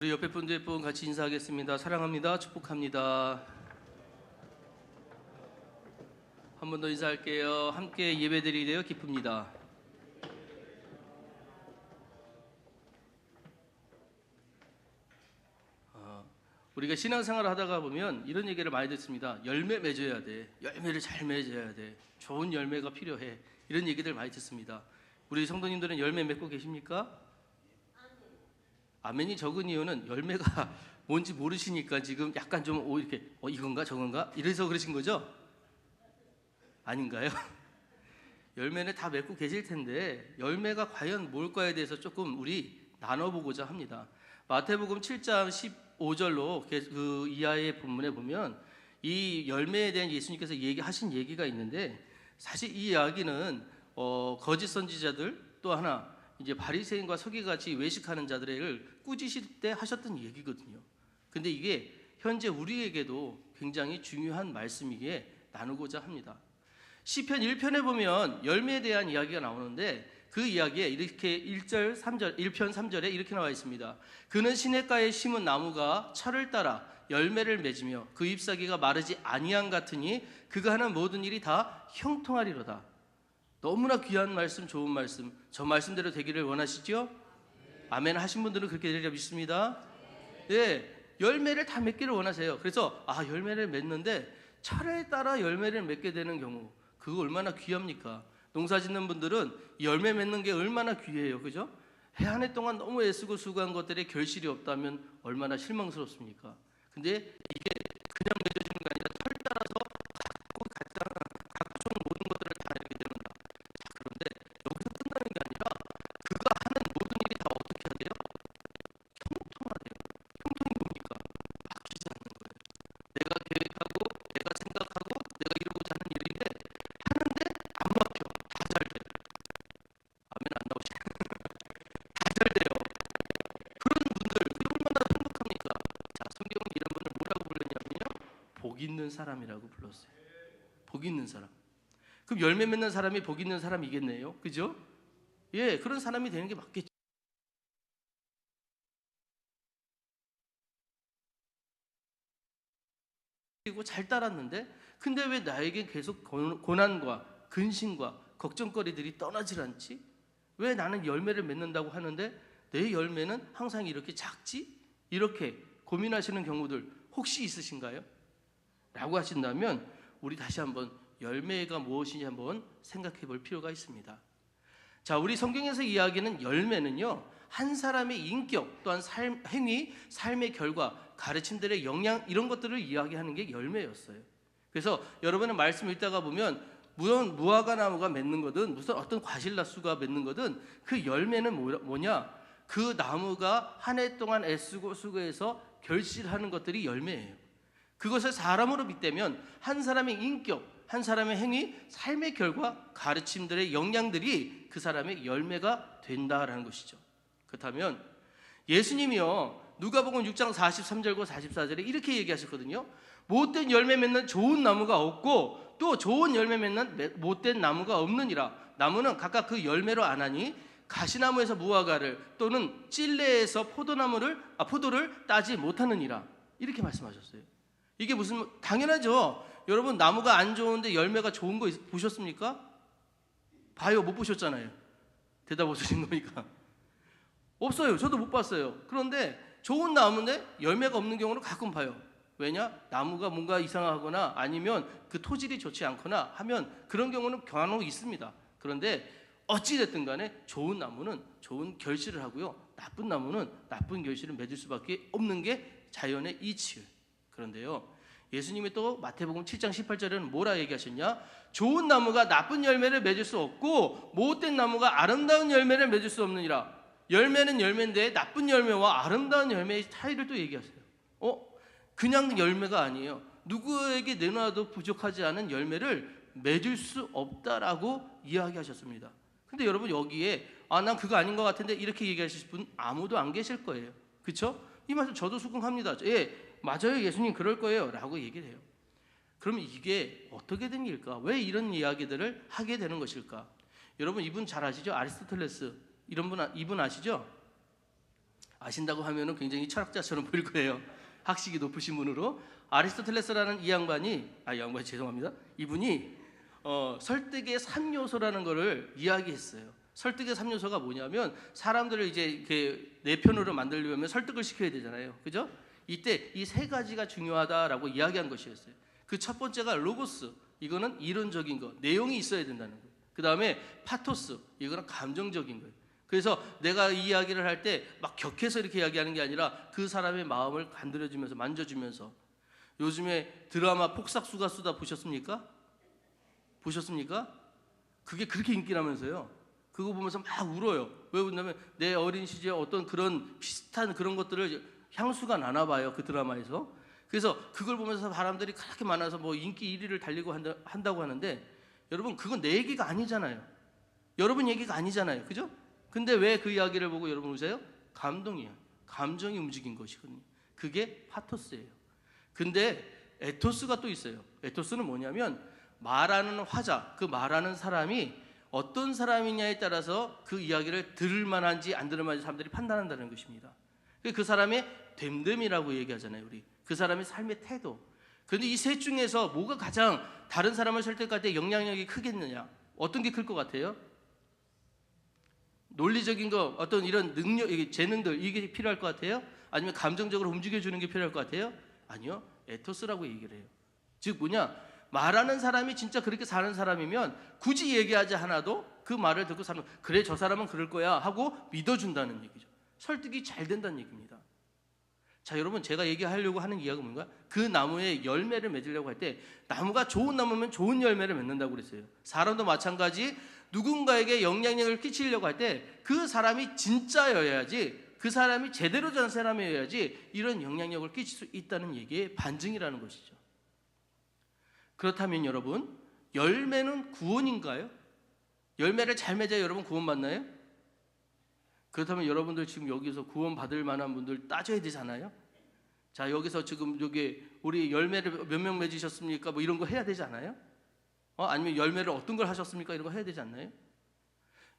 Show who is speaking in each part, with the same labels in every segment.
Speaker 1: 우리 옆에 분들 같이 인사하겠습니다. 사랑합니다. 축복합니다. 한 번 더 인사할게요. 함께 예배드리게 되어 기쁩니다. 우리가 신앙생활을 하다가 보면 이런 얘기를 많이 듣습니다. 열매 맺어야 돼. 열매를 잘 맺어야 돼. 좋은 열매가 필요해. 이런 얘기들 많이 듣습니다. 우리 성도님들은 열매 맺고 계십니까? 아멘이 적은 이유는 열매가 뭔지 모르시니까 지금 약간 좀 이렇게 이건가 저건가 이래서 그러신 거죠? 아닌가요? 열매는 다 맺고 계실 텐데 열매가 과연 뭘까에 대해서 조금 우리 나눠보고자 합니다. 마태복음 7장 15절로 그 이하의 본문에 보면 이 열매에 대한 예수님께서 얘기하신 얘기가 있는데, 사실 이 이야기는 거짓 선지자들 또 하나 이제 바리새인과 서기같이 외식하는 자들을 꾸짖을 때 하셨던 얘기거든요. 근데 이게 현재 우리에게도 굉장히 중요한 말씀이기에 나누고자 합니다. 시편 1편에 보면 열매에 대한 이야기가 나오는데 그 이야기에 이렇게 1절 3절 1편 3절에 이렇게 나와 있습니다. 그는 시냇가에 심은 나무가 철을 따라 열매를 맺으며 그 잎사귀가 마르지 아니함 같으니 그가 하는 모든 일이 다 형통하리로다. 너무나 귀한 말씀, 좋은 말씀, 저 말씀대로 되기를 원하시죠? 아멘 하신 분들은 그렇게 되리라 믿습니다. 네, 열매를 다 맺기를 원하세요. 그래서 열매를 맺는데 철에 따라 열매를 맺게 되는 경우, 그거 얼마나 귀합니까? 농사 짓는 분들은 열매 맺는 게 얼마나 귀해요, 그죠? 해 한 해 동안 너무 애쓰고 수고한 것들에 결실이 없다면 얼마나 실망스럽습니까? 근데 이게 그냥 맺어지는 게 아니라 철 따라서 각종 모든 것들을 다 이렇게 되는다. 그런데 여기서 끝나는 게 아니라 그가 하는 모든 일이 다 어떻게 하대요? 형통하대요. 형통이 뭡니까? 바뀌지 않는 거예요. 내가 계획하고 내가 생각하고 내가 이루고자 하는 일인데 하는데 안 막혀. 다 잘 돼. 아멘 안 나오시네. 다 잘 돼요. 그런 분들 그게 얼마나 행복합니까? 자, 성경은 이런 분을 뭐라고 불렀냐면요, 복 있는 사람이라고 불렀어요. 복 있는 사람. 그럼 열매 맺는 사람이 복 있는 사람이겠네요, 그죠? 예, 그런 사람이 되는 게 맞겠죠. 그리고 잘 따랐는데, 근데 왜 나에게 계속 고난과 근심과 걱정거리들이 떠나질 않지? 왜 나는 열매를 맺는다고 하는데 내 열매는 항상 이렇게 작지? 이렇게 고민하시는 경우들 혹시 있으신가요? 라고 하신다면 우리 다시 한번 열매가 무엇인지 한번 생각해 볼 필요가 있습니다. 자, 우리 성경에서 이야기하는 열매는요, 한 사람의 인격 또한 행위, 삶의 결과, 가르침들의 영향, 이런 것들을 이야기하는 게 열매였어요. 그래서 여러분은 말씀 읽다가 보면 무슨 무화과 나무가 맺는 거든 무슨 어떤 과실나수가 맺는 거든 그 열매는 뭐냐? 그 나무가 한 해 동안 애쓰고 수고해서 결실하는 것들이 열매예요. 그것을 사람으로 빗대면 한 사람의 인격, 한 사람의 행위, 삶의 결과, 가르침들의 영향들이 그 사람의 열매가 된다라는 것이죠. 그렇다면 예수님이요, 누가복음 6장 43절과 44절에 이렇게 얘기하셨거든요. 못된 열매 맺는 좋은 나무가 없고 또 좋은 열매 맺는 못된 나무가 없느니라. 나무는 각각 그 열매로 아나니 가시나무에서 무화과를 또는 찔레에서 포도를 따지 못하느니라. 이렇게 말씀하셨어요. 이게 무슨, 당연하죠. 여러분, 나무가 안 좋은데 열매가 좋은 거 보셨습니까? 봐요. 못 보셨잖아요. 대답 없으신 거니까. 없어요. 저도 못 봤어요. 그런데 좋은 나무인데 열매가 없는 경우를 가끔 봐요. 왜냐? 나무가 뭔가 이상하거나 아니면 그 토질이 좋지 않거나 하면 그런 경우는 간혹 있습니다. 그런데 어찌됐든 간에 좋은 나무는 좋은 결실을 하고요, 나쁜 나무는 나쁜 결실을 맺을 수밖에 없는 게 자연의 이치. 그런데요, 예수님이 또 마태복음 7장 18절에는 뭐라 얘기하셨냐? 좋은 나무가 나쁜 열매를 맺을 수 없고 못된 나무가 아름다운 열매를 맺을 수 없느니라. 열매는 열매인데 나쁜 열매와 아름다운 열매의 차이를 또 얘기하세요. 그냥 열매가 아니에요. 누구에게 내놔도 부족하지 않은 열매를 맺을 수 없다라고 이야기하셨습니다. 근데 여러분, 여기에 난 그거 아닌 것 같은데 이렇게 얘기하실 분 아무도 안 계실 거예요. 그렇죠? 이 말씀 저도 수긍합니다. 예, 맞아요, 예수님 그럴 거예요 라고 얘기를 해요. 그럼 이게 어떻게 된 일일까? 왜 이런 이야기들을 하게 되는 것일까? 여러분, 이분 잘 아시죠? 아리스토텔레스. 이분 아시죠? 아신다고 하면은 굉장히 철학자처럼 보일 거예요. 학식이 높으신 분으로. 아리스토텔레스라는 이 양반이 죄송합니다. 이분이 설득의 3요소라는 거를 이야기했어요. 설득의 3요소가 뭐냐면 사람들을 이제 이렇게 내 편으로 만들려면 설득을 시켜야 되잖아요. 그죠? 이때 이 세 가지가 중요하다라고 이야기한 것이었어요. 그 첫 번째가 로고스, 이거는 이론적인 거, 내용이 있어야 된다는 거예요. 그 다음에 파토스, 이거는 감정적인 거예요. 그래서 내가 이 이야기를 할 때 막 격해서 이렇게 이야기하는 게 아니라 그 사람의 마음을 간드려주면서 만져주면서. 요즘에 드라마 폭삭수가 수다 보셨습니까? 보셨습니까? 그게 그렇게 인기라면서요. 그거 보면서 막 울어요. 왜 웃냐면 내 어린 시절 어떤 그런 비슷한 그런 것들을 향수가 나나 봐요, 그 드라마에서. 그래서 그걸 보면서 사람들이 그렇게 많아서 뭐 인기 1위를 달리고 한다고 하는데, 여러분 그건 내 얘기가 아니잖아요. 여러분 얘기가 아니잖아요. 그죠? 근데 왜 그 이야기를 보고 여러분 우세요? 감동이에요. 감정이 움직인 것이거든요. 그게 파토스예요. 근데 에토스가 또 있어요. 에토스는 뭐냐면 말하는 화자, 그 말하는 사람이 어떤 사람이냐에 따라서 그 이야기를 들을 만한지 안 들을 만한지 사람들이 판단한다는 것입니다. 그 사람의 됨됨이라고 얘기하잖아요, 우리. 그 사람의 삶의 태도. 그런데 이 셋 중에서 뭐가 가장 다른 사람을 설득할 때 영향력이 크겠느냐? 어떤 게 클 것 같아요? 논리적인 거, 어떤 이런 능력, 재능들, 이게 필요할 것 같아요? 아니면 감정적으로 움직여주는 게 필요할 것 같아요? 아니요, 에토스라고 얘기를 해요. 즉 뭐냐, 말하는 사람이 진짜 그렇게 사는 사람이면 굳이 얘기하지 않아도 그 말을 듣고 사람, 그래 저 사람은 그럴 거야 하고 믿어준다는 얘기죠. 설득이 잘 된다는 얘기입니다. 자, 여러분 제가 얘기하려고 하는 이야기가 뭔가, 그 나무에 열매를 맺으려고 할 때 나무가 좋은 나무면 좋은 열매를 맺는다고 그랬어요. 사람도 마찬가지, 누군가에게 영향력을 끼치려고 할 때 그 사람이 진짜여야지, 그 사람이 제대로 된 사람이어야지 이런 영향력을 끼칠 수 있다는 얘기의 반증이라는 것이죠. 그렇다면 여러분, 열매는 구원인가요? 열매를 잘 맺어야 여러분 구원 받나요? 그렇다면 여러분들 지금 여기서 구원 받을 만한 분들 따져야 되잖아요. 자, 여기서 지금 여기 우리 열매를 몇 명 맺으셨습니까? 뭐 이런 거 해야 되지 않아요? 아니면 열매를 어떤 걸 하셨습니까? 이런 거 해야 되지 않나요?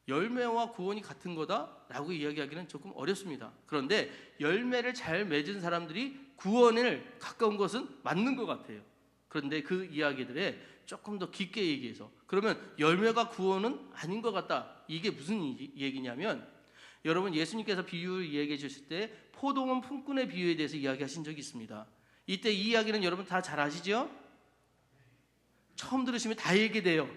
Speaker 1: 열매와 구원이 같은 거다라고 이야기하기는 조금 어렵습니다. 그런데 열매를 잘 맺은 사람들이 구원을 가까운 것은 맞는 것 같아요. 그런데 그 이야기들에 조금 더 깊게 얘기해서, 그러면 열매가 구원은 아닌 것 같다, 이게 무슨 얘기냐면, 여러분 예수님께서 비유를 이야기해 주실 때 포도원 품꾼의 비유에 대해서 이야기하신 적이 있습니다. 이때 이 이야기는 여러분 다 잘 아시죠? 처음 들으시면 다 얘기돼요.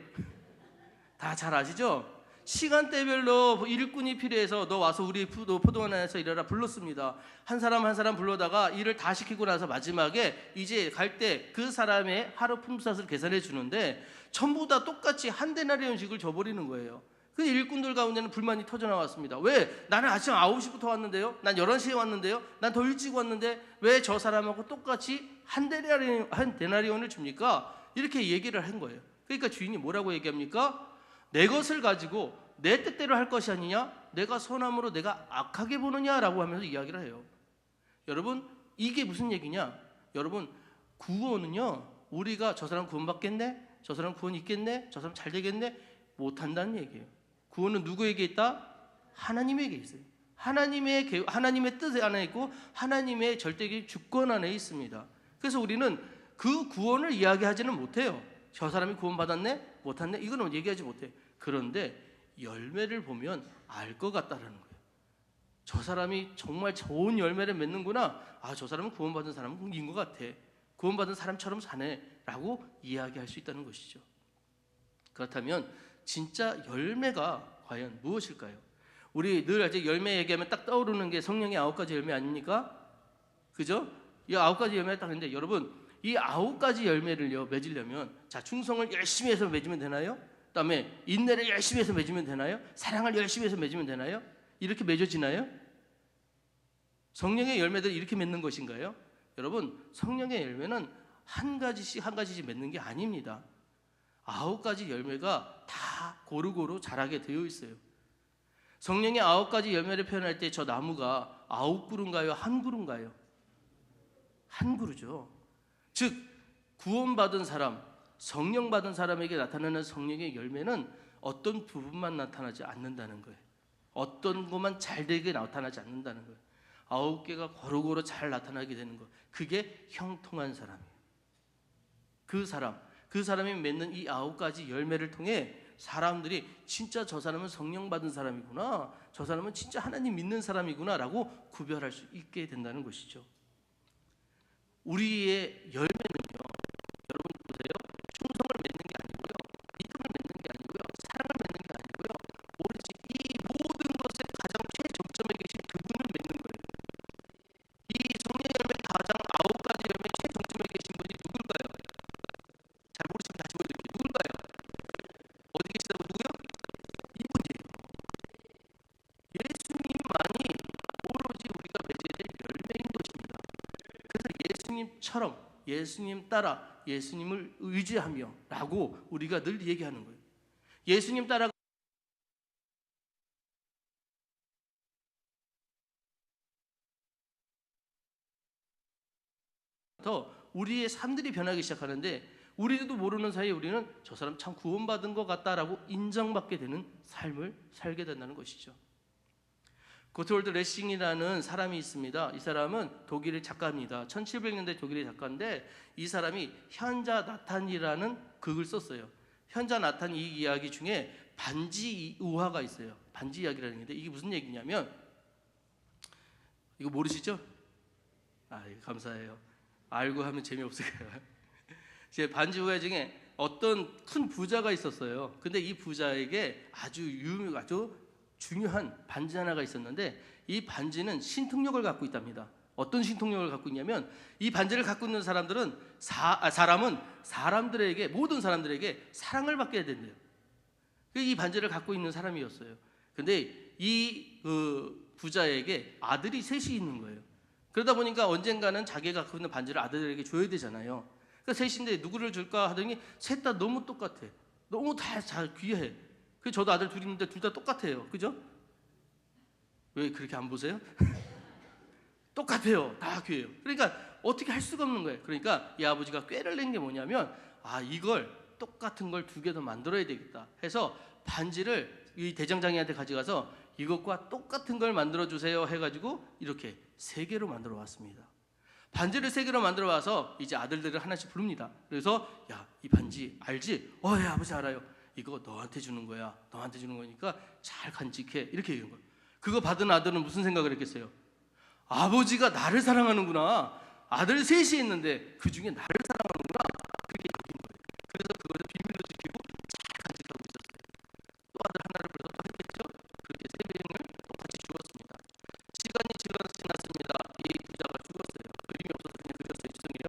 Speaker 1: 다 잘 아시죠? 시간대별로 일꾼이 필요해서 너 와서 우리 포도원에서 일하라 불렀습니다. 한 사람 한 사람 불러다가 일을 다 시키고 나서 마지막에 이제 갈 때 그 사람의 하루 품삯을 계산해 주는데 전부 다 똑같이 한 데나리온씩을 줘버리는 거예요. 그 일꾼들 가운데는 불만이 터져 나왔습니다. 왜? 나는 아침 9시부터 왔는데요, 난 11시에 왔는데요, 난 더 일찍 왔는데 왜 저 사람하고 똑같이 한 데나리온을 줍니까? 이렇게 얘기를 한 거예요. 그러니까 주인이 뭐라고 얘기합니까? 내 것을 가지고 내 뜻대로 할 것이 아니냐? 내가 선함으로 내가 악하게 보느냐라고 하면서 이야기를 해요. 여러분 이게 무슨 얘기냐? 여러분 구원은요, 우리가 저 사람 구원받겠네? 저 사람 구원 있겠네? 저 사람 잘 되겠네? 못한다는 얘기예요. 구원은 누구에게 있다? 하나님에게 있어요. 하나님의 뜻 안에 있고 하나님의 절대적인 주권 안에 있습니다. 그래서 우리는 그 구원을 이야기하지는 못해요. 저 사람이 구원받았네? 못했네? 이거는 얘기하지 못해. 그런데 열매를 보면 알 것 같다라는 거예요. 저 사람이 정말 좋은 열매를 맺는구나. 저 사람은 구원받은 사람인 것 같아. 구원받은 사람처럼 사네 라고 이야기할 수 있다는 것이죠. 그렇다면 진짜 열매가 과연 무엇일까요? 우리 늘 이제 열매 얘기하면 딱 떠오르는 게 성령의 9가지 열매 아닙니까? 그죠? 이 9가지 열매가 딱 있는데, 여러분 이 9가지 열매를요 맺으려면, 자, 충성을 열심히 해서 맺으면 되나요? 그다음에 인내를 열심히 해서 맺으면 되나요? 사랑을 열심히 해서 맺으면 되나요? 이렇게 맺어지나요? 성령의 열매들이 이렇게 맺는 것인가요? 여러분 성령의 열매는 한 가지씩 맺는 게 아닙니다. 9가지 열매가 다 고루고루 자라게 되어 있어요. 성령의 9가지 열매를 표현할 때 저 나무가 9그루인가요? 한 그루인가요? 한 그루죠. 즉 구원받은 사람, 성령 받은 사람에게 나타나는 성령의 열매는 어떤 부분만 나타나지 않는다는 거예요. 어떤 것만 잘 되게 나타나지 않는다는 거예요. 9개가 고루고루 잘 나타나게 되는 것. 그게 형통한 사람이에요. 그 사람이 맺는 이 9가지 열매를 통해 사람들이 진짜 저 사람은 성령 받은 사람이구나, 저 사람은 진짜 하나님 믿는 사람이구나 라고 구별할 수 있게 된다는 것이죠. 우리의 열매는요, 여러분 보세요, 충성을 맺는 게 아니고요, 믿음을 맺는 게 아니고요, 사랑을 맺는 게 아니고요, 오로지 이 모든 것의 가장 최정점에 계신 그분을 맺는 거예요. 이 성령 열매 가장 9가지 열매 최정점에 계신 분이 누굴까요? 잘 모르시면 다시 보여드릴게요. 누굴까요? 어디 계시다고? 누구요? 이분이에요. 예수님만이 오로지 우리가 맺어야 될 열매인 것입니다. 그래서 예수님처럼, 예수님 따라, 예수님을 의지하며 라고 우리가 늘 얘기하는 거예요. 예수님 따라 더 우리의 삶들이 변하기 시작하는데, 우리도 모르는 사이에 우리는 저 사람 참 구원받은 것 같다라고 인정받게 되는 삶을 살게 된다는 것이죠. 고트월드 레싱이라는 사람이 있습니다. 이 사람은 독일의 작가입니다. 1700년대 독일의 작가인데, 이 사람이 현자 나탄이라는 극을 썼어요. 현자 나탄 이 이야기 중에 반지 우화가 있어요. 반지 이야기라는 건데, 이게 무슨 얘기냐면, 이거 모르시죠? 감사해요. 알고 하면 재미없을 거예요. 제 반지 우화 중에 어떤 큰 부자가 있었어요. 근데 이 부자에게 아주 중요한 반지 하나가 있었는데, 이 반지는 신통력을 갖고 있답니다. 어떤 신통력을 갖고 있냐면, 이 반지를 갖고 있는 사람들은 사람은 사람들에게, 모든 사람들에게 사랑을 받게 된대요. 이 반지를 갖고 있는 사람이었어요. 근데 이 부자에게 아들이 셋이 있는 거예요. 그러다 보니까 언젠가는 자기가 갖고 있는 반지를 아들에게 줘야 되잖아요. 그러니까 셋인데 누구를 줄까 하더니 셋 다 너무 똑같아. 너무 다 잘 귀해. 그래서 저도 아들 둘이 있는데 둘 다 똑같아요. 그죠? 왜 그렇게 안 보세요? 똑같아요. 다 귀해요. 그러니까 어떻게 할 수가 없는 거예요. 그러니까 이 아버지가 꾀를 낸 게 뭐냐면, 이걸 똑같은 걸 2개 더 만들어야 되겠다 해서 반지를 이 대장장이한테 가져가서 이것과 똑같은 걸 만들어 주세요 해가지고 이렇게 3개로 만들어 왔습니다. 반지를 3개로 만들어 와서 이제 아들들을 하나씩 부릅니다. 그래서 야, 이 반지 알지? 예, 아버지 알아요. 이거 너한테 주는 거야. 너한테 주는 거니까 잘 간직해. 이렇게 얘기한 거예요. 그거 받은 아들은 무슨 생각을 했겠어요? 아버지가 나를 사랑하는구나. 아들 셋이 있는데 그 중에 나를 사랑하는구나. 그렇게 느낀 거예요. 그래서 그거를 비밀로 지키고 잘 간직하고 있었어요. 또 아들 하나를 불러서 또 했겠죠? 그렇게 3명을 똑같이 주었습니다. 시간이 지났습니다. 이 부자가 죽었어요. 의미 없어서 그냥 그렸어요. 죄송해요.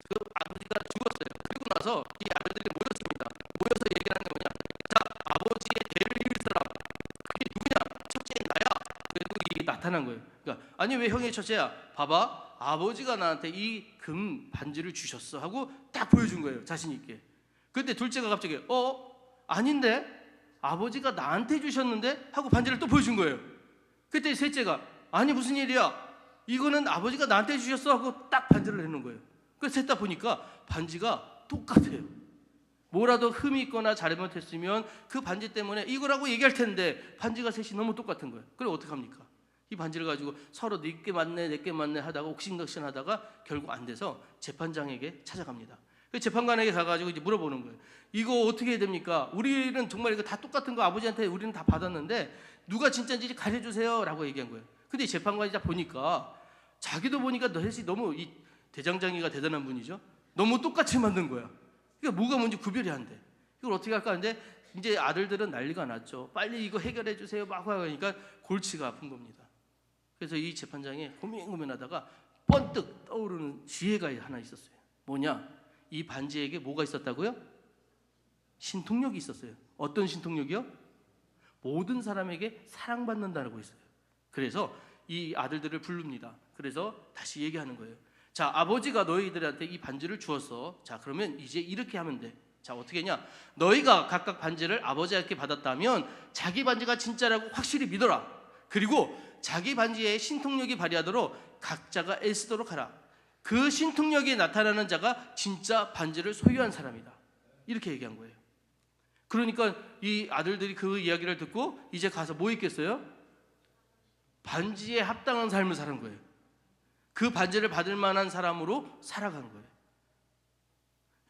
Speaker 1: 그 아버지가 죽었어요. 그리고 나서 이 아들들이 모였습니다. 모여서 얘기를 하는 게 뭐냐? 자, 아버지의 대를 이을 사람, 그게 누구냐? 첫째는 나야. 그리고 이게 나타난 거예요. 그러니까 아니 왜 형이 첫째야? 봐봐, 아버지가 나한테 이 금 반지를 주셨어 하고 딱 보여준 거예요. 자신 있게. 그때 둘째가 갑자기 아닌데? 아버지가 나한테 주셨는데? 하고 반지를 또 보여준 거예요. 그때 셋째가 아니 무슨 일이야? 이거는 아버지가 나한테 주셨어 하고 딱 반지를 내는 거예요. 그래서 셋 다 보니까 반지가 똑같아요. 뭐라도 흠이 있거나 잘못했으면 그 반지 때문에 이거라고 얘기할 텐데 반지가 셋이 너무 똑같은 거예요. 그럼 어떡합니까? 이 반지를 가지고 서로 네게 맞네 내게 맞네 하다가 옥신각신 하다가 결국 안 돼서 재판장에게 찾아갑니다. 그 재판관에게 가가지고 이제 물어보는 거예요. 이거 어떻게 해야 됩니까? 우리는 정말 이거 다 똑같은 거 아버지한테 우리는 다 받았는데 누가 진짜인지 가르쳐주세요 라고 얘기한 거예요. 근데 이 재판관이 딱 보니까 자기도 보니까 셋이 너무 이 대장장이가 대단한 분이죠. 너무 똑같이 만든 거야. 그러니까 뭐가 뭔지 구별이 안 돼. 이걸 어떻게 할까 하는데 이제 아들들은 난리가 났죠. 빨리 이거 해결해 주세요 막 하니까 골치가 아픈 겁니다. 그래서 이 재판장이 고민하다가 번뜩 떠오르는 지혜가 하나 있었어요. 뭐냐? 이 반지에게 뭐가 있었다고요? 신통력이 있었어요. 어떤 신통력이요? 모든 사람에게 사랑받는다라고 했어요. 그래서 이 아들들을 부릅니다. 그래서 다시 얘기하는 거예요. 자, 아버지가 너희들한테 이 반지를 주었어. 자, 그러면 이제 이렇게 하면 돼. 자, 어떻게 했냐? 너희가 각각 반지를 아버지한테 받았다면 자기 반지가 진짜라고 확실히 믿어라. 그리고 자기 반지에 신통력이 발휘하도록 각자가 애쓰도록 하라. 그 신통력이 나타나는 자가 진짜 반지를 소유한 사람이다. 이렇게 얘기한 거예요. 그러니까 이 아들들이 그 이야기를 듣고 이제 가서 뭐 있겠어요? 반지에 합당한 삶을 사는 거예요. 그 반지를 받을 만한 사람으로 살아간 거예요.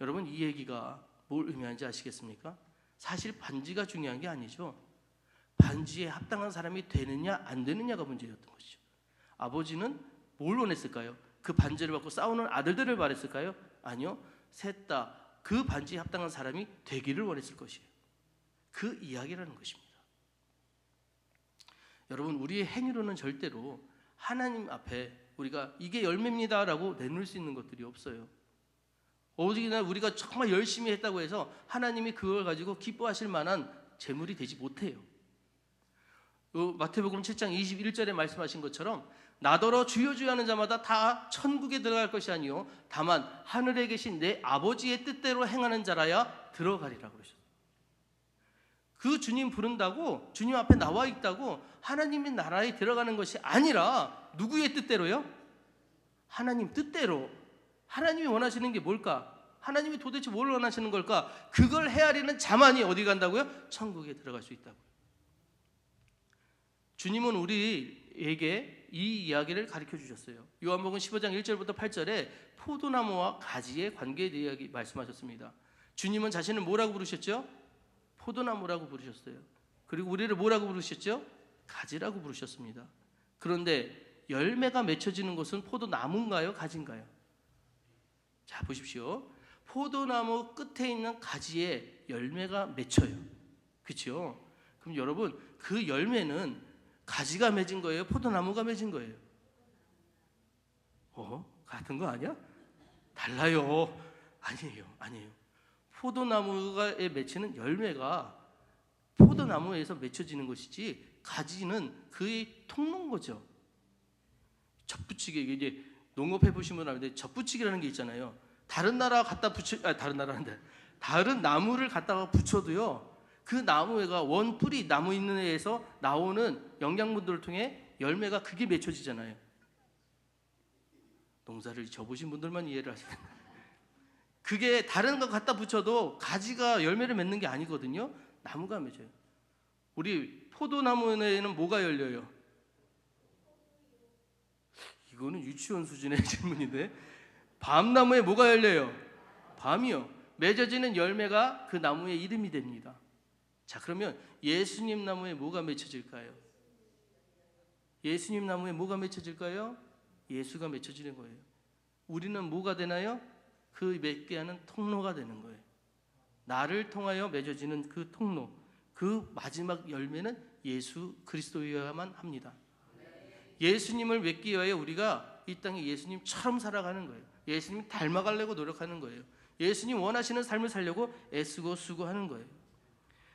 Speaker 1: 여러분, 이 얘기가 뭘 의미하는지 아시겠습니까? 사실 반지가 중요한 게 아니죠. 반지에 합당한 사람이 되느냐 안 되느냐가 문제였던 것이죠. 아버지는 뭘 원했을까요? 그 반지를 받고 싸우는 아들들을 바랬을까요? 아니요. 셋 다 그 반지에 합당한 사람이 되기를 원했을 것이에요. 그 이야기라는 것입니다. 여러분, 우리의 행위로는 절대로 하나님 앞에 우리가 이게 열매입니다라고 내놓을 수 있는 것들이 없어요. 오직이나 우리가 정말 열심히 했다고 해서 하나님이 그걸 가지고 기뻐하실 만한 재물이 되지 못해요. 마태복음 7장 21절에 말씀하신 것처럼 나더러 주여 주여 하는 자마다 다 천국에 들어갈 것이 아니요 다만 하늘에 계신 내 아버지의 뜻대로 행하는 자라야 들어가리라고 그러셨어요. 그 주님 부른다고 주님 앞에 나와 있다고 하나님의 나라에 들어가는 것이 아니라 누구의 뜻대로요? 하나님 뜻대로. 하나님이 원하시는 게 뭘까? 하나님이 도대체 뭘 원하시는 걸까? 그걸 헤아리는 자만이 어디 간다고요? 천국에 들어갈 수 있다고요. 주님은 우리에게 이 이야기를 가르쳐 주셨어요. 요한복음 15장 1절부터 8절에 포도나무와 가지의 관계에 대해 말씀하셨습니다. 주님은 자신을 뭐라고 부르셨죠? 포도나무라고 부르셨어요. 그리고 우리를 뭐라고 부르셨죠? 가지라고 부르셨습니다. 그런데 열매가 맺혀지는 것은 포도나무인가요? 가지인가요? 자, 보십시오. 포도나무 끝에 있는 가지에 열매가 맺혀요. 그렇죠? 그럼 여러분, 그 열매는 가지가 맺은 거예요? 포도나무가 맺은 거예요? 같은 거 아니야? 달라요. 아니에요. 포도나무에 맺히는 열매가 포도나무에서 맺혀지는 것이지 가지는 그의 통로인 거죠. 젖붙이기, 이제 농업해 보시면 아는데 젖붙이기라는 게 있잖아요. 다른 나무를 갖다가 붙여도요. 그 나무가 원 뿌리 나무 있는 애에서 나오는 영양분들을 통해 열매가 그게 맺혀지잖아요. 농사를 져보신 분들만 이해를 하시는 거예요. 그게 다른 거 갖다 붙여도 가지가 열매를 맺는 게 아니거든요. 나무가 맺어요. 우리 포도나무에는 뭐가 열려요? 이거는 유치원 수준의 질문인데, 밤나무에 뭐가 열려요? 밤이요. 맺어지는 열매가 그 나무의 이름이 됩니다. 자, 그러면 예수님 나무에 뭐가 맺혀질까요? 예수님 나무에 뭐가 맺혀질까요? 예수가 맺혀지는 거예요. 우리는 뭐가 되나요? 그 맺게 하는 통로가 되는 거예요. 나를 통하여 맺어지는 그 통로, 그 마지막 열매는 예수 그리스도여야만 합니다. 예수님을 맺기 위하여 우리가 이 땅에 예수님처럼 살아가는 거예요. 예수님 닮아가려고 노력하는 거예요. 예수님 원하시는 삶을 살려고 애쓰고 수고하는 거예요.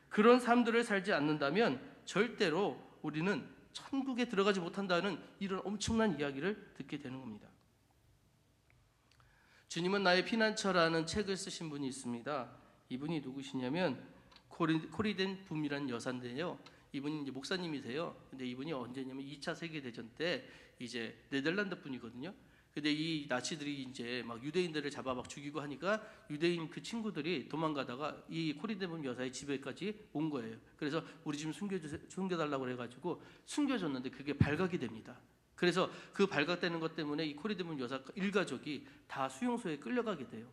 Speaker 1: 그런 삶들을 살지 않는다면 절대로 우리는 천국에 들어가지 못한다는 이런 엄청난 이야기를 듣게 되는 겁니다. 주님은 나의 피난처라는 책을 쓰신 분이 있습니다. 이분이 누구시냐면 코리덴 붐이라는 여사인데요. 이분이 이제 목사님이세요. 근데 이분이 언제냐면 2차 세계대전 때 이제 네덜란드 분이거든요. 근데 이 나치들이 이제 막 유대인들을 잡아 막 죽이고 하니까 유대인 그 친구들이 도망가다가 이 코리덴 붐 여사의 집에까지 온 거예요. 그래서 우리 집 숨겨달라고 그래가지고 숨겨줬는데 그게 발각이 됩니다. 그래서 그 발각되는 것 때문에 이 코리덴 붐 여사 일가족이 다 수용소에 끌려가게 돼요.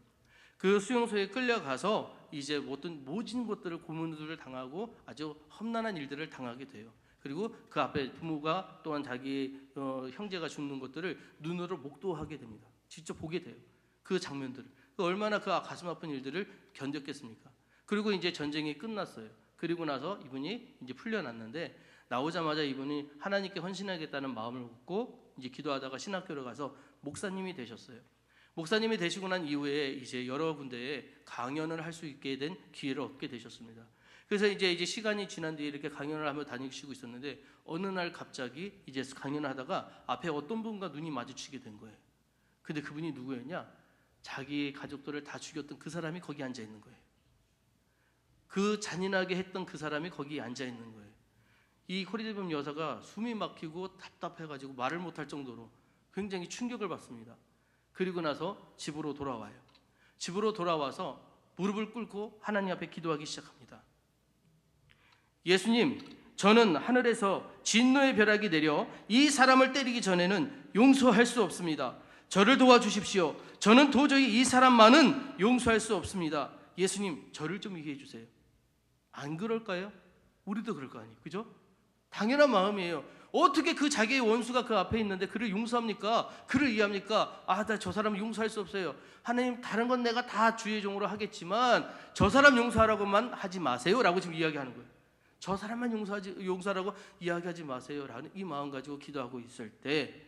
Speaker 1: 그 수용소에 끌려가서 이제 모진 것들을 고문들을 당하고 아주 험난한 일들을 당하게 돼요. 그리고 그 앞에 부모가 또한 자기 형제가 죽는 것들을 눈으로 목도하게 됩니다. 직접 보게 돼요. 그 장면들을. 얼마나 그 가슴 아픈 일들을 견뎠겠습니까? 그리고 이제 전쟁이 끝났어요. 그리고 나서 이분이 이제 풀려났는데 나오자마자 이분이 하나님께 헌신하겠다는 마음을 먹고 이제 기도하다가 신학교를 가서 목사님이 되셨어요. 목사님이 되시고 난 이후에 이제 여러 군데에 강연을 할 수 있게 된 기회를 얻게 되셨습니다. 그래서 이제 시간이 지난 뒤에 이렇게 강연을 하며 다니시고 있었는데 어느 날 갑자기 이제 강연을 하다가 앞에 어떤 분과 눈이 마주치게 된 거예요. 근데 그분이 누구였냐? 자기 가족들을 다 죽였던 그 사람이 거기 앉아 있는 거예요. 그 잔인하게 했던 그 사람이 거기 앉아 있는 거예요. 이 코리덴 여사가 숨이 막히고 답답해가지고 말을 못할 정도로 굉장히 충격을 받습니다. 그리고 나서 집으로 돌아와요. 집으로 돌아와서 무릎을 꿇고 하나님 앞에 기도하기 시작합니다. 예수님, 저는 하늘에서 진노의 벼락이 내려 이 사람을 때리기 전에는 용서할 수 없습니다. 저를 도와주십시오. 저는 도저히 이 사람만은 용서할 수 없습니다. 예수님, 저를 좀 이해해 주세요. 안 그럴까요? 우리도 그럴 거 아니에요, 그죠? 당연한 마음이에요. 어떻게 그 자기의 원수가 그 앞에 있는데 그를 용서합니까? 그를 이해합니까? 아, 나 저 사람 용서할 수 없어요. 하나님, 다른 건 내가 다 주의 종으로 하겠지만 저 사람 용서하라고만 하지 마세요 라고 지금 이야기하는 거예요. 저 사람만 용서하라고 이야기하지 마세요 라는 이 마음 가지고 기도하고 있을 때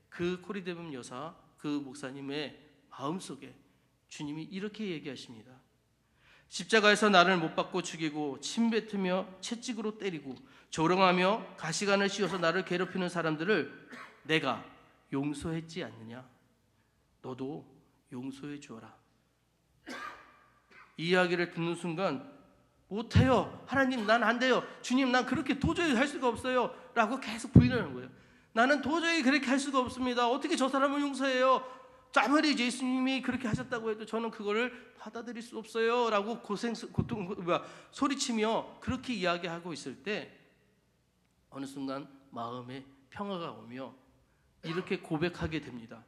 Speaker 1: 그 코리데뎨 여사, 그 목사님의 마음속에 주님이 이렇게 얘기하십니다. 십자가에서 나를 못 박고 죽이고 침뱉으며 채찍으로 때리고 조롱하며 가시관을 씌워서 나를 괴롭히는 사람들을 내가 용서했지 않느냐? 너도 용서해 주어라. 이 이야기를 듣는 순간 못해요. 하나님, 난 안 돼요. 주님, 난 그렇게 도저히 할 수가 없어요 라고 계속 부인하는 거예요. 나는 도저히 그렇게 할 수가 없습니다. 어떻게 저 사람을 용서해요? 아무리 예수님이 그렇게 하셨다고 해도 저는 그거를 받아들일 수 없어요 라고 소리치며 그렇게 이야기하고 있을 때 어느 순간 마음에 평화가 오며 이렇게 고백하게 됩니다.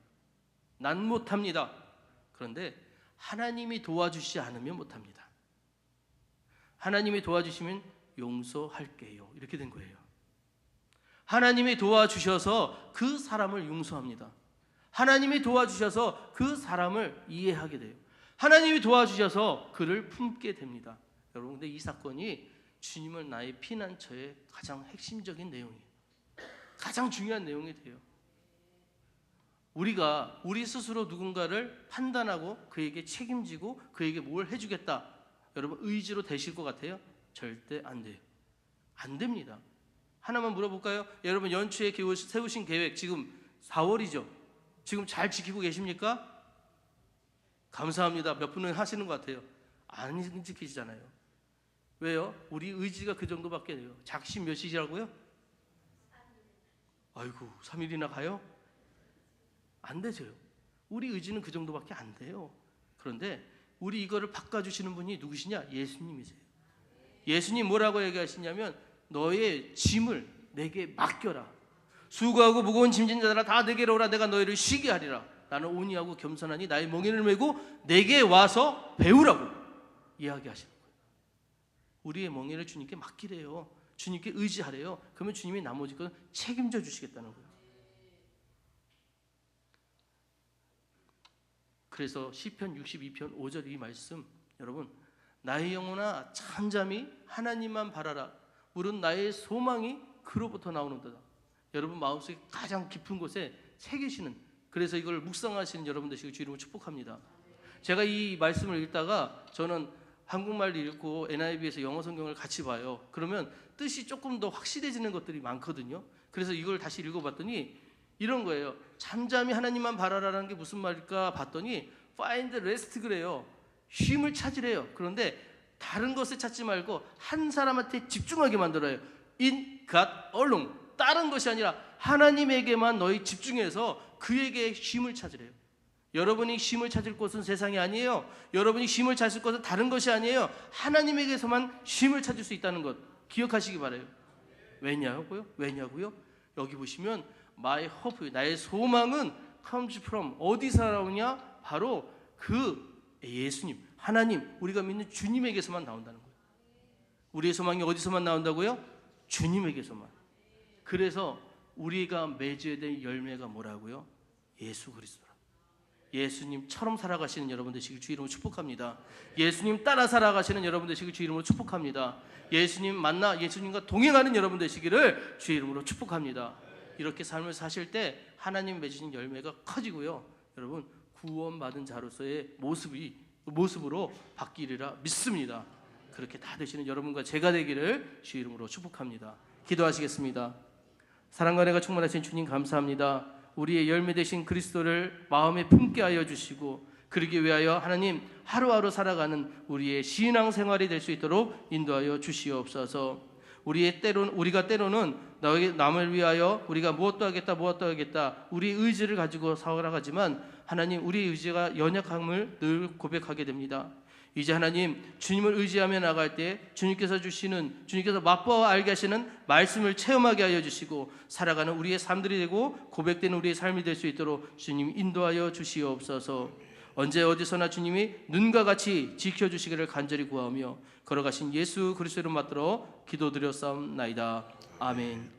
Speaker 1: 난 못합니다. 그런데 하나님이 도와주시지 않으면 못합니다. 하나님이 도와주시면 용서할게요. 이렇게 된 거예요. 하나님이 도와주셔서 그 사람을 용서합니다. 하나님이 도와주셔서 그 사람을 이해하게 돼요. 하나님이 도와주셔서 그를 품게 됩니다. 여러분, 근데 이 사건이 주님을 나의 피난처의 가장 핵심적인 내용이에요. 가장 중요한 내용이 돼요. 우리가 우리 스스로 누군가를 판단하고 그에게 책임지고 그에게 뭘 해주겠다, 여러분 의지로 되실 것 같아요? 절대 안 돼요. 안 됩니다. 하나만 물어볼까요? 여러분, 연초에 세우신 계획 지금 4월이죠? 지금 잘 지키고 계십니까? 감사합니다. 몇 분은 하시는 것 같아요. 안 지키시잖아요. 왜요? 우리 의지가 그 정도밖에 돼요. 작심 몇이라고요? 아이고, 3일이나 가요? 안 되죠. 우리 의지는 그 정도밖에 안 돼요. 그런데 우리 이거를 바꿔주시는 분이 누구시냐? 예수님이세요. 예수님 뭐라고 얘기하시냐면 너의 짐을 내게 맡겨라. 수고하고 무거운 짐진 자들아 다 내게로 오라. 내가 너희를 쉬게 하리라. 나는 온유하고 겸손하니 나의 멍에를 메고 내게 와서 배우라고 이야기하시는 거예요. 우리의 멍에를 주님께 맡기래요. 주님께 의지하래요. 그러면 주님이 나머지 건 책임져 주시겠다는 거예요. 그래서 시편 62편 5절 이 말씀, 여러분, 나의 영혼아 잠잠히 하나님만 바라라. 물은 나의 소망이 그로부터 나오는도다. 여러분 마음속에 가장 깊은 곳에 새기시는, 그래서 이걸 묵상하시는 여러분 되시길 주 이름으로 축복합니다. 제가 이 말씀을 읽다가 저는 한국말을 읽고 NIV에서 영어 성경을 같이 봐요. 그러면 뜻이 조금 더 확실해지는 것들이 많거든요. 그래서 이걸 다시 읽어봤더니 이런 거예요. 잠잠히 하나님만 바라라는 게 무슨 말일까 봤더니 find rest 그래요. 쉼을 찾으래요. 그런데 다른 것을 찾지 말고 한 사람한테 집중하게 만들어요. In God alone. 다른 것이 아니라 하나님에게만 너희 집중해서 그에게 쉼을 찾으래요. 여러분이 쉼을 찾을 곳은 세상이 아니에요. 여러분이 쉼을 찾을 곳은 다른 것이 아니에요. 하나님에게서만 쉼을 찾을 수 있다는 것 기억하시기 바라요. 왜냐고요? 여기 보시면 My hope, 나의 소망은 comes from, 어디서 나오냐? 바로 그 예수님, 하나님, 우리가 믿는 주님에게서만 나온다는 거예요. 우리의 소망이 어디서만 나온다고요? 주님에게서만. 그래서 우리가 맺어야 될 열매가 뭐라고요? 예수 그리스도라. 예수님처럼 살아가시는 여러분 되시길 주 이름으로 축복합니다. 예수님 따라 살아가시는 여러분 되시길 주 이름으로 축복합니다. 예수님 만나 예수님과 동행하는 여러분 되시기를 주 이름으로 축복합니다. 이렇게 삶을 사실 때 하나님 맺으신 열매가 커지고요. 여러분 구원받은 자로서의 모습으로 바뀌리라 믿습니다. 그렇게 다 되시는 여러분과 제가 되기를 주 이름으로 축복합니다. 기도하시겠습니다. 사랑과 은혜가 충만하신 주님 감사합니다. 우리의 열매 되신 그리스도를 마음에 품게 하여 주시고 그러기 위하여 하나님 하루하루 살아가는 우리의 신앙 생활이 될 수 있도록 인도하여 주시옵소서. 우리가 때로는 남을 위하여 우리가 무엇도 하겠다 우리 의지를 가지고 살아가지만 하나님 우리 의지가 연약함을 늘 고백하게 됩니다. 이제 하나님, 주님을 의지하며 나갈 때 주님께서 맛보아 알게 하시는 말씀을 체험하게 하여 주시고 살아가는 우리의 삶들이 되고 고백되는 우리의 삶이 될 수 있도록 주님 인도하여 주시옵소서. 언제 어디서나 주님이 눈과 같이 지켜주시기를 간절히 구하며 걸어가신 예수 그리스도를 받들어 기도드렸사옵나이다. 아멘.